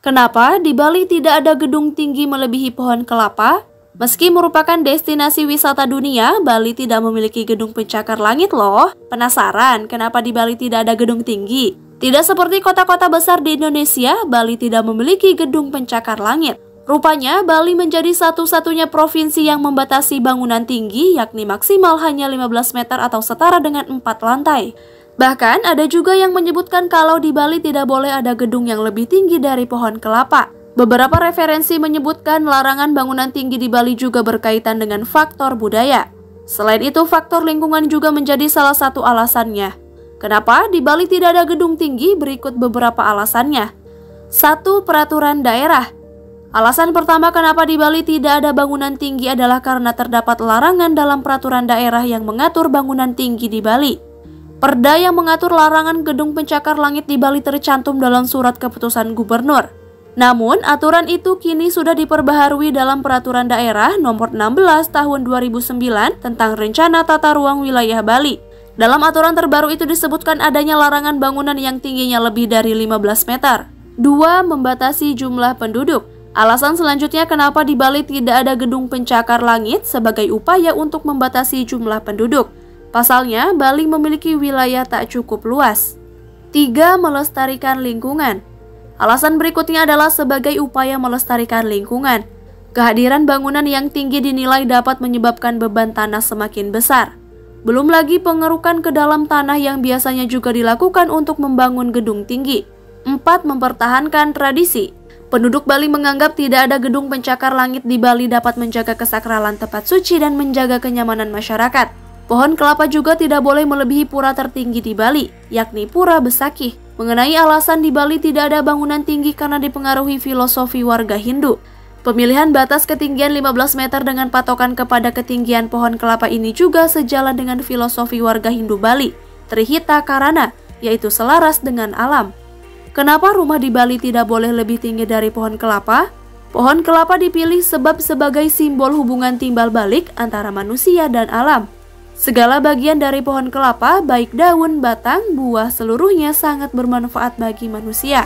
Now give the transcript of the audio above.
Kenapa di Bali tidak ada gedung tinggi melebihi pohon kelapa? Meski merupakan destinasi wisata dunia, Bali tidak memiliki gedung pencakar langit loh. Penasaran kenapa di Bali tidak ada gedung tinggi? Tidak seperti kota-kota besar di Indonesia, Bali tidak memiliki gedung pencakar langit. Rupanya, Bali menjadi satu-satunya provinsi yang membatasi bangunan tinggi, yakni maksimal hanya 15 meter atau setara dengan 4 lantai. Bahkan ada juga yang menyebutkan kalau di Bali tidak boleh ada gedung yang lebih tinggi dari pohon kelapa. Beberapa referensi menyebutkan larangan bangunan tinggi di Bali juga berkaitan dengan faktor budaya. Selain itu, faktor lingkungan juga menjadi salah satu alasannya. Kenapa di Bali tidak ada gedung tinggi? Berikut beberapa alasannya. 1. Peraturan daerah. Alasan pertama kenapa di Bali tidak ada bangunan tinggi adalah karena terdapat larangan dalam peraturan daerah yang mengatur bangunan tinggi di Bali. Perda yang mengatur larangan gedung pencakar langit di Bali tercantum dalam surat keputusan gubernur. Namun, aturan itu kini sudah diperbaharui dalam Peraturan Daerah Nomor 16 Tahun 2009 tentang Rencana Tata Ruang Wilayah Bali. Dalam aturan terbaru itu disebutkan adanya larangan bangunan yang tingginya lebih dari 15 meter. 2. Membatasi jumlah penduduk. Alasan selanjutnya kenapa di Bali tidak ada gedung pencakar langit sebagai upaya untuk membatasi jumlah penduduk. Pasalnya, Bali memiliki wilayah tak cukup luas. 3. Melestarikan lingkungan. Alasan berikutnya adalah sebagai upaya melestarikan lingkungan. Kehadiran bangunan yang tinggi dinilai dapat menyebabkan beban tanah semakin besar. Belum lagi pengerukan ke dalam tanah yang biasanya juga dilakukan untuk membangun gedung tinggi. 4. Mempertahankan tradisi. Penduduk Bali menganggap tidak ada gedung pencakar langit di Bali dapat menjaga kesakralan tempat suci dan menjaga kenyamanan masyarakat. Pohon kelapa juga tidak boleh melebihi pura tertinggi di Bali, yakni Pura Besakih. Mengenai alasan di Bali tidak ada bangunan tinggi karena dipengaruhi filosofi warga Hindu. Pemilihan batas ketinggian 15 meter dengan patokan kepada ketinggian pohon kelapa ini juga sejalan dengan filosofi warga Hindu Bali, Trihita Karana, yaitu selaras dengan alam. Kenapa rumah di Bali tidak boleh lebih tinggi dari pohon kelapa? Pohon kelapa dipilih sebab sebagai simbol hubungan timbal balik antara manusia dan alam. Segala bagian dari pohon kelapa, baik daun, batang, buah, seluruhnya sangat bermanfaat bagi manusia.